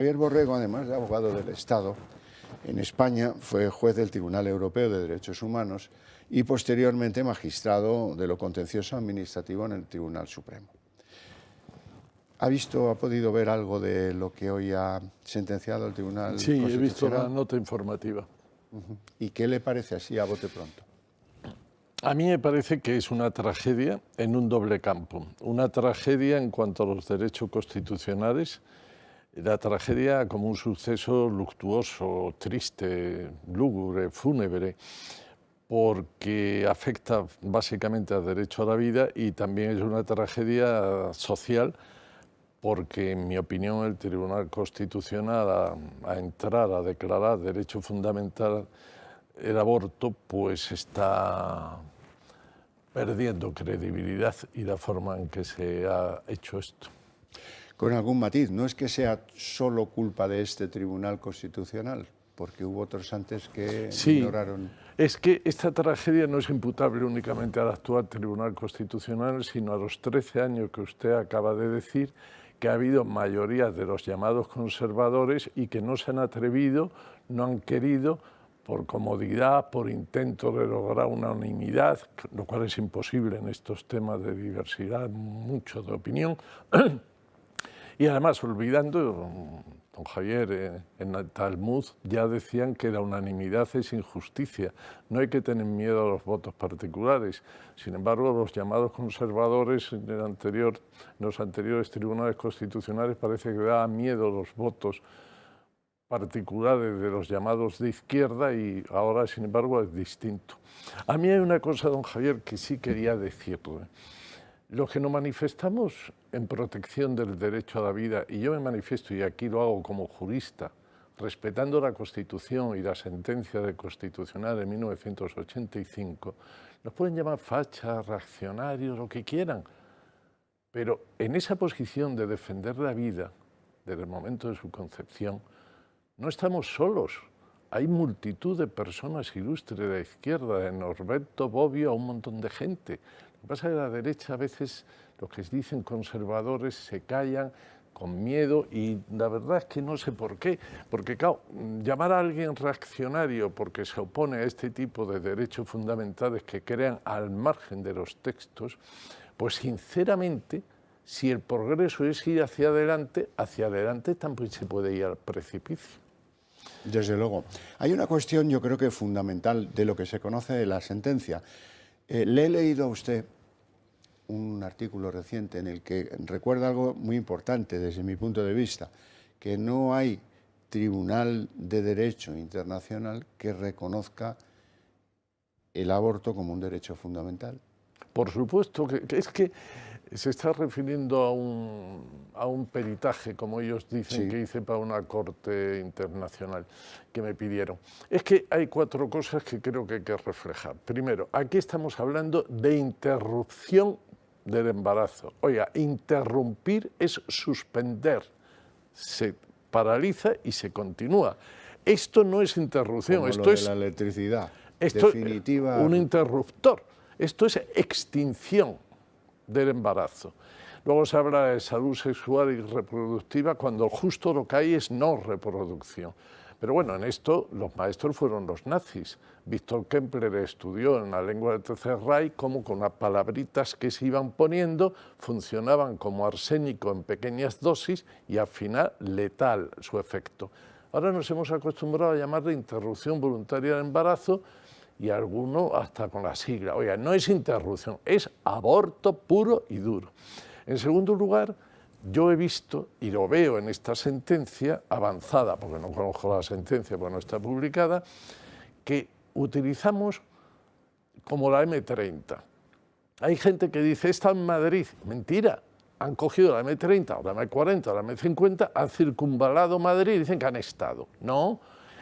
Javier Borrego, además de abogado del Estado, en España fue juez del Tribunal Europeo de Derechos Humanos y posteriormente magistrado de lo contencioso administrativo en el Tribunal Supremo. ¿Ha podido ver algo de lo que hoy ha sentenciado el Tribunal Constitucional? Sí, he visto la nota informativa. ¿Y qué le parece así a bote pronto? A mí me parece que es una tragedia en un doble campo. Una tragedia en cuanto a los derechos constitucionales, la tragedia como un suceso luctuoso, triste, lúgubre, fúnebre, porque afecta básicamente al derecho a la vida, y también es una tragedia social porque, en mi opinión, el Tribunal Constitucional, a entrar a declarar derecho fundamental el aborto, pues está perdiendo credibilidad y la forma en que se ha hecho esto. Con algún matiz, no es que sea solo culpa de este Tribunal Constitucional, porque hubo otros antes que ignoraron. Es que esta tragedia no es imputable únicamente al actual Tribunal Constitucional, sino a los 13 años que usted acaba de decir, que ha habido mayorías de los llamados conservadores y que no se han atrevido, no han querido, por comodidad, por intento de lograr una unanimidad, lo cual es imposible en estos temas de diversidad, mucho de opinión. Y además, olvidando, don Javier, en el Talmud ya decían que la unanimidad es injusticia, no hay que tener miedo a los votos particulares. Sin embargo, los llamados conservadores en los anteriores tribunales constitucionales parece que daban miedo los votos particulares de los llamados de izquierda, y ahora, sin embargo, es distinto. A mí hay una cosa, don Javier, que sí quería decirle. Los que nos manifestamos en protección del derecho a la vida, y yo me manifiesto, y aquí lo hago como jurista, respetando la Constitución y la sentencia del Constitucional de 1985, nos pueden llamar fachas, reaccionarios, lo que quieran, pero en esa posición de defender la vida desde el momento de su concepción, no estamos solos. Hay multitud de personas ilustres de la izquierda, de Norberto Bobbio a un montón de gente. Lo que pasa es que la derecha, a veces los que dicen conservadores se callan con miedo, y la verdad es que no sé por qué. Porque, claro, llamar a alguien reaccionario porque se opone a este tipo de derechos fundamentales que crean al margen de los textos, pues sinceramente, si el progreso es ir hacia adelante tampoco se puede ir al precipicio. Desde luego. Hay una cuestión, yo creo que fundamental, de lo que se conoce de la sentencia. Le he leído a usted un artículo reciente en el que recuerda algo muy importante desde mi punto de vista, que no hay tribunal de derecho internacional que reconozca el aborto como un derecho fundamental. Por supuesto, que es que se está refiriendo a un peritaje, como ellos dicen, que hice para una corte internacional que me pidieron. Es que hay 4 cosas que creo que hay que reflejar. Primero, aquí estamos hablando de interrupción del embarazo. Oiga, interrumpir es suspender, se paraliza y se continúa. Esto no es interrupción, como esto lo de es la electricidad, definitiva. Un interruptor. Esto es extinción del embarazo. Luego se habla de salud sexual y reproductiva cuando justo lo que hay es no reproducción. Pero bueno, en esto los maestros fueron los nazis. Víctor Kempler estudió en la lengua del Tercer Reich cómo con las palabritas que se iban poniendo funcionaban como arsénico en pequeñas dosis y al final letal su efecto. Ahora nos hemos acostumbrado a llamarle interrupción voluntaria del embarazo, y alguno hasta con la sigla. Oiga, no es interrupción, es aborto puro y duro. En segundo lugar, yo he visto, y lo veo en esta sentencia avanzada, porque no conozco la sentencia, porque no está publicada, que utilizamos como la M30. Hay gente que dice, está en Madrid. Mentira, han cogido la M30, o la M40, o la M50, han circunvalado Madrid y dicen que han estado. No.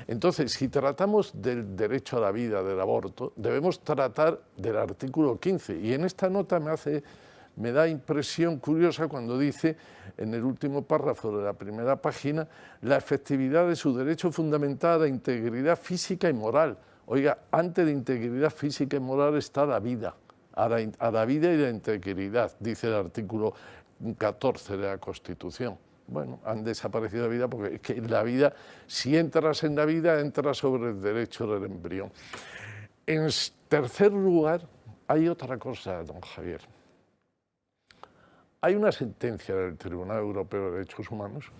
Entonces, si tratamos del derecho a la vida, del aborto, debemos tratar del artículo 15. Y en esta nota me da impresión curiosa cuando dice, en el último párrafo de la primera página, la efectividad de su derecho fundamental a la integridad física y moral. Oiga, antes de integridad física y moral está la vida, a la vida y la integridad, dice el artículo 14 de la Constitución. bueno, han desaparecido de la vida porque es que la vida, si entras en la vida, entras sobre el derecho del embrión. En tercer lugar, hay otra cosa, don Javier. Hay una sentencia del Tribunal Europeo de Derechos Humanos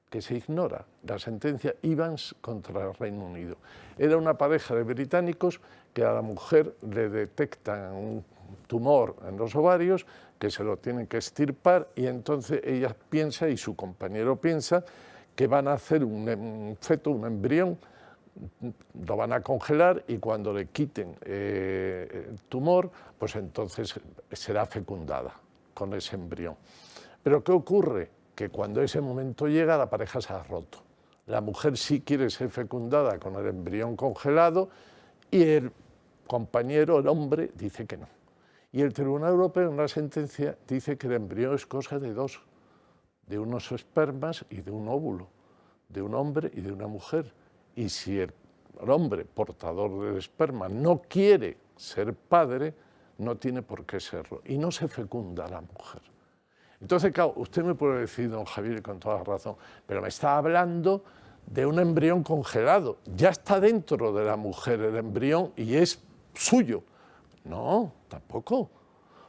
que se ignora, la sentencia Evans contra el Reino Unido. Era una pareja de británicos que a la mujer le detectan un tumor en los ovarios, que se lo tienen que extirpar, y entonces ella piensa y su compañero piensa que van a hacer un feto, un embrión, lo van a congelar y cuando le quiten el tumor, pues entonces será fecundada con ese embrión. Pero ¿qué ocurre? Que cuando ese momento llega, la pareja se ha roto. La mujer sí quiere ser fecundada con el embrión congelado y el compañero, el hombre, dice que no. Y el Tribunal Europeo en la sentencia dice que el embrión es cosa de dos, de unos espermas y de un óvulo, de un hombre y de una mujer. Y si el hombre portador del esperma no quiere ser padre, no tiene por qué serlo. Y no se fecunda a la mujer. Entonces, claro, usted me puede decir, don Javier, con toda razón, pero me está hablando de un embrión congelado. Ya está dentro de la mujer el embrión y es suyo. No, tampoco.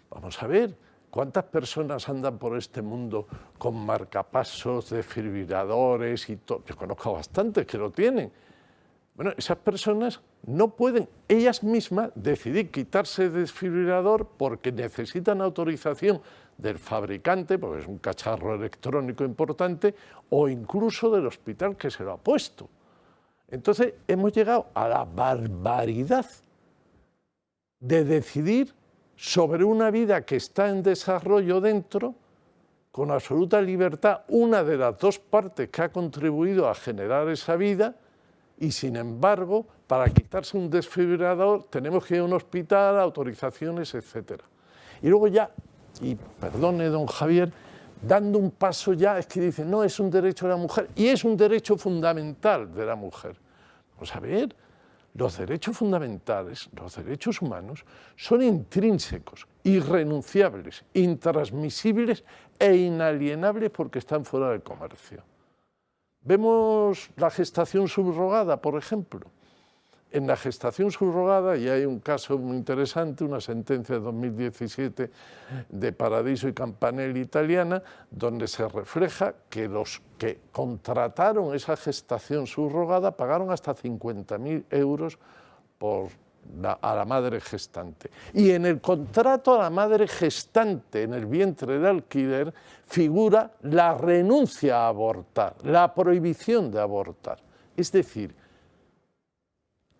Vamos a ver, ¿cuántas personas andan por este mundo con marcapasos, desfibriladores y todo? Yo conozco bastantes que lo tienen. Bueno, esas personas no pueden ellas mismas decidir quitarse el desfibrilador porque necesitan autorización del fabricante, porque es un cacharro electrónico importante, o incluso del hospital que se lo ha puesto. Entonces hemos llegado a la barbaridad de decidir sobre una vida que está en desarrollo dentro, con absoluta libertad, una de las dos partes que ha contribuido a generar esa vida, y sin embargo, para quitarse un desfibrilador tenemos que ir a un hospital, autorizaciones, etc. Y luego ya, y perdone don Javier, dando un paso ya, es que dicen, no, es un derecho de la mujer, y es un derecho fundamental de la mujer. Vamos a ver, los derechos fundamentales, los derechos humanos, son intrínsecos, irrenunciables, intransmisibles e inalienables porque están fuera del comercio. Vemos la gestación subrogada, por ejemplo. En la gestación subrogada, y hay un caso muy interesante, una sentencia de 2017 de Paradiso y Campanelli italiana, donde se refleja que los que contrataron esa gestación subrogada pagaron hasta 50.000 euros a la madre gestante. Y en el contrato a la madre gestante, en el vientre de alquiler, figura la renuncia a abortar, la prohibición de abortar. Es decir,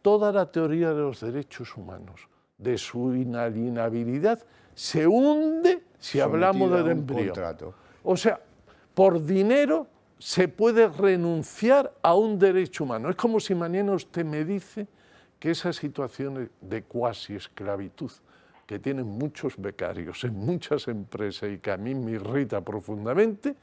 toda la teoría de los derechos humanos, de su inalienabilidad, se hunde si hablamos del embrión. O sea, por dinero se puede renunciar a un derecho humano. Es como si mañana usted me dice que esas situaciones de cuasi esclavitud que tienen muchos becarios en muchas empresas y que a mí me irrita profundamente,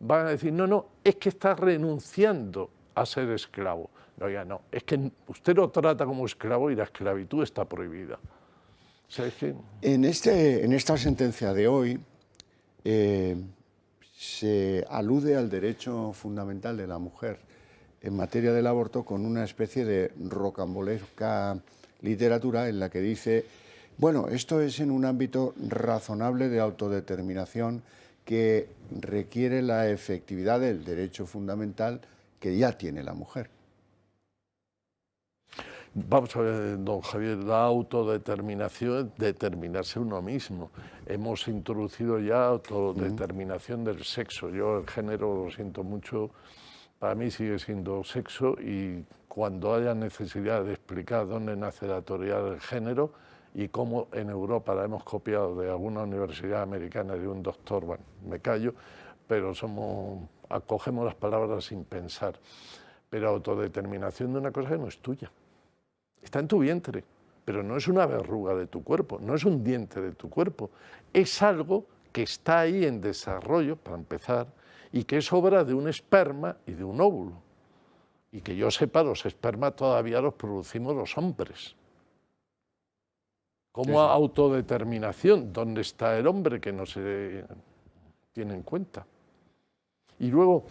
van a decir, no, no, es que está renunciando a ser esclavo. No, ya no, es que usted lo trata como esclavo y la esclavitud está prohibida. O sea, es que... En esta sentencia de hoy se alude al derecho fundamental de la mujer en materia del aborto con una especie de rocambolesca literatura en la que dice, bueno, esto es en un ámbito razonable de autodeterminación que requiere la efectividad del derecho fundamental que ya tiene la mujer. Vamos a ver, don Javier, la autodeterminación es determinarse uno mismo. Hemos introducido ya autodeterminación del sexo. Yo el género, lo siento mucho, para mí sigue siendo sexo y cuando haya necesidad de explicar dónde nace la teoría del género y cómo en Europa la hemos copiado de alguna universidad americana de un doctor, bueno, me callo, pero acogemos las palabras sin pensar. Pero autodeterminación de una cosa que no es tuya. Está en tu vientre, pero no es una verruga de tu cuerpo, no es un diente de tu cuerpo. Es algo que está ahí en desarrollo, para empezar, y que es obra de un esperma y de un óvulo. Y que yo sepa, los espermas todavía los producimos los hombres. ¿Cómo autodeterminación? ¿Dónde está el hombre que no se tiene en cuenta? Y luego,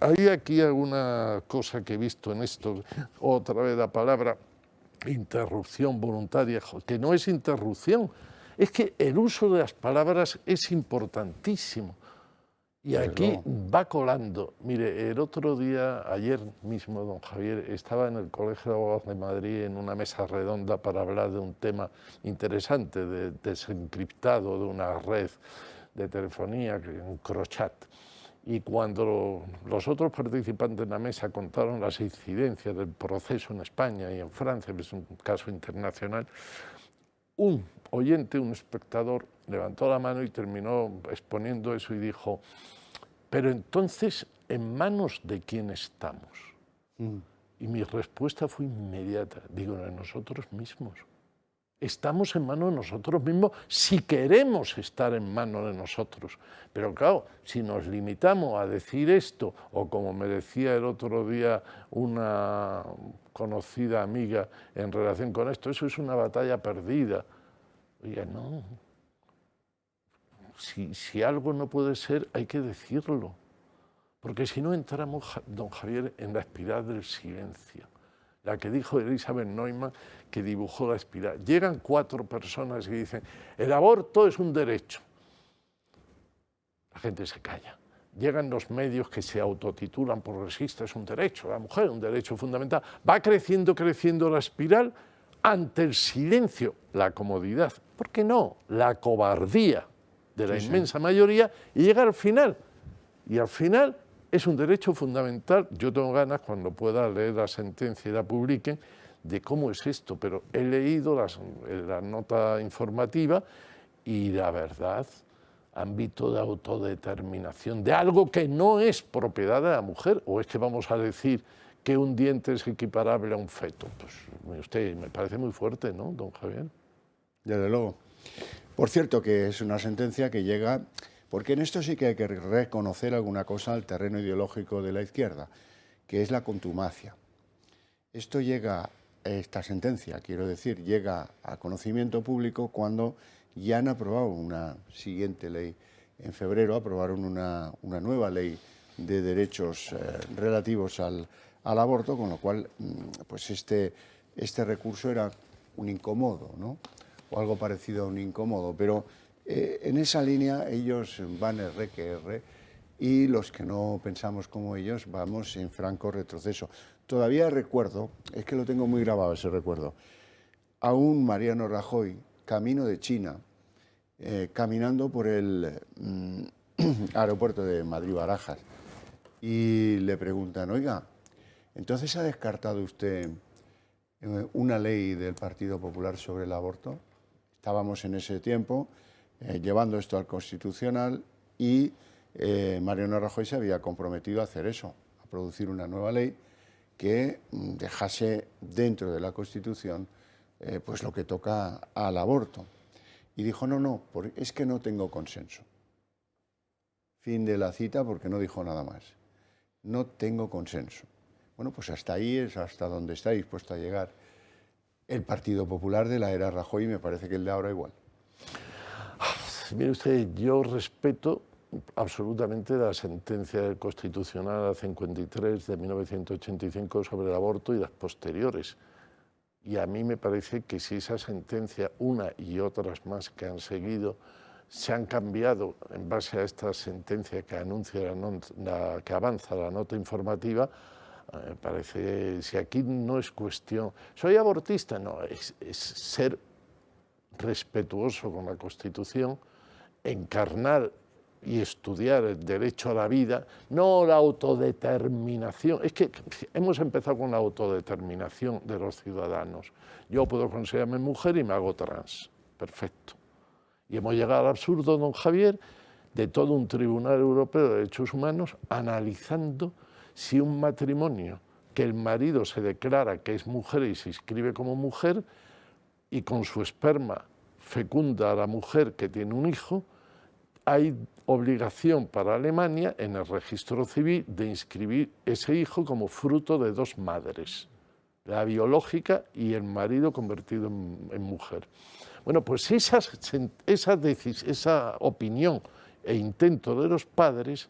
hay aquí alguna cosa que he visto en esto, otra vez la palabra interrupción voluntaria, que no es interrupción, es que el uso de las palabras es importantísimo. Y aquí va colando. Mire, el otro día, ayer mismo, don Javier, estaba en el Colegio de Abogados de Madrid en una mesa redonda para hablar de un tema interesante, de desencriptado de una red de telefonía, un crochat. Y cuando los otros participantes en la mesa contaron las incidencias del proceso en España y en Francia, que es un caso internacional, un oyente, un espectador, levantó la mano y terminó exponiendo eso y dijo: pero entonces, ¿en manos de quién estamos? Y mi respuesta fue inmediata, digo, en nosotros mismos. Estamos en manos de nosotros mismos si queremos estar en manos de nosotros. Pero claro, si nos limitamos a decir esto, o como me decía el otro día una conocida amiga en relación con esto, eso es una batalla perdida. Oiga, no. Si algo no puede ser, hay que decirlo. Porque si no entramos, don Javier, en la espiral del silencio. La que dijo Elizabeth Neumann, que dibujó la espiral. Llegan 4 personas y dicen: el aborto es un derecho. La gente se calla. Llegan los medios que se autotitulan progresistas: es un derecho, la mujer, un derecho fundamental. Va creciendo, creciendo la espiral ante el silencio, la comodidad. ¿Por qué no? La cobardía de la inmensa mayoría, y llega al final. Y al final es un derecho fundamental. Yo tengo ganas, cuando pueda, leer la sentencia y la publiquen, de cómo es esto, pero he leído la nota informativa y la verdad, ámbito de autodeterminación, de algo que no es propiedad de la mujer. ¿O es que vamos a decir que un diente es equiparable a un feto? Pues usted, me parece muy fuerte, ¿no, don Javier? Desde luego. Por cierto, que es una sentencia que llega, porque en esto sí que hay que reconocer alguna cosa al terreno ideológico de la izquierda, que es la contumacia. Esto llega, esta sentencia, quiero decir, llega a conocimiento público cuando ya han aprobado una siguiente ley. En febrero aprobaron una nueva ley de derechos relativos al aborto, con lo cual pues este recurso era un incómodo, ¿no? O algo parecido a un incómodo, pero en esa línea ellos van R que R, y los que no pensamos como ellos vamos en franco retroceso. Todavía recuerdo, es que lo tengo muy grabado ese recuerdo, a un Mariano Rajoy, camino de China, caminando por el aeropuerto de Madrid-Barajas, y le preguntan: oiga, ¿entonces ha descartado usted una ley del Partido Popular sobre el aborto? Estábamos en ese tiempo llevando esto al Constitucional, y Mariano Rajoy se había comprometido a hacer eso, a producir una nueva ley que dejase dentro de la Constitución pues lo que toca al aborto. Y dijo: no, es que no tengo consenso. Fin de la cita, porque no dijo nada más. No tengo consenso. Bueno, pues hasta ahí es hasta donde está dispuesto a llegar el Partido Popular de la era Rajoy, y me parece que el de ahora igual. Mire usted, yo respeto absolutamente la sentencia del Constitucional 53 de 1985 sobre el aborto y las posteriores. Y a mí me parece que si esa sentencia, una y otras más que han seguido, se han cambiado en base a esta sentencia que anuncia que avanza la nota informativa, me parece, si aquí no es cuestión, ¿soy abortista? No, es ser respetuoso con la Constitución, encarnar y estudiar el derecho a la vida, no la autodeterminación. Es que hemos empezado con la autodeterminación de los ciudadanos. Yo puedo considerarme mujer y me hago trans. Perfecto. Y hemos llegado al absurdo, don Javier, de todo un Tribunal Europeo de Derechos Humanos analizando si un matrimonio que el marido se declara que es mujer y se inscribe como mujer, y con su esperma fecunda a la mujer que tiene un hijo, hay obligación para Alemania en el registro civil de inscribir ese hijo como fruto de 2 madres, la biológica y el marido convertido en mujer. Bueno, pues esa opinión e intento de los padres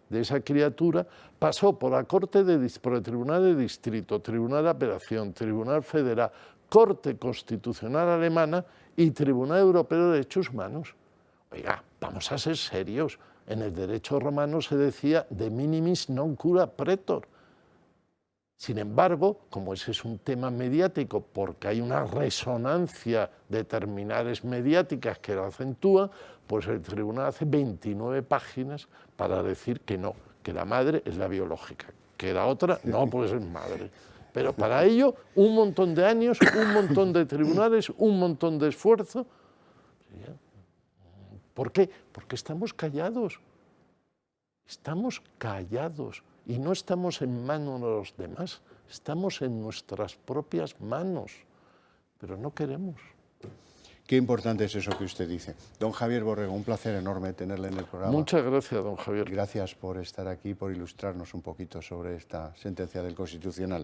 de esa criatura, pasó por la por el Tribunal de Distrito, Tribunal de Apelación, Tribunal Federal, Corte Constitucional Alemana y Tribunal Europeo de Derechos Humanos. Oiga, vamos a ser serios. En el derecho romano se decía de minimis non cura pretor. Sin embargo, como ese es un tema mediático, porque hay una resonancia de terminales mediáticas que lo acentúan, pues el tribunal hace 29 páginas para decir que no, que la madre es la biológica, que la otra no puede ser madre. Pero para ello, un montón de años, un montón de tribunales, un montón de esfuerzo. ¿Por qué? Porque estamos callados. Estamos callados. Y no estamos en manos de los demás, estamos en nuestras propias manos, pero no queremos. Qué importante es eso que usted dice. Don Javier Borrego, un placer enorme tenerle en el programa. Muchas gracias, don Javier. Gracias por estar aquí, por ilustrarnos un poquito sobre esta sentencia del Constitucional.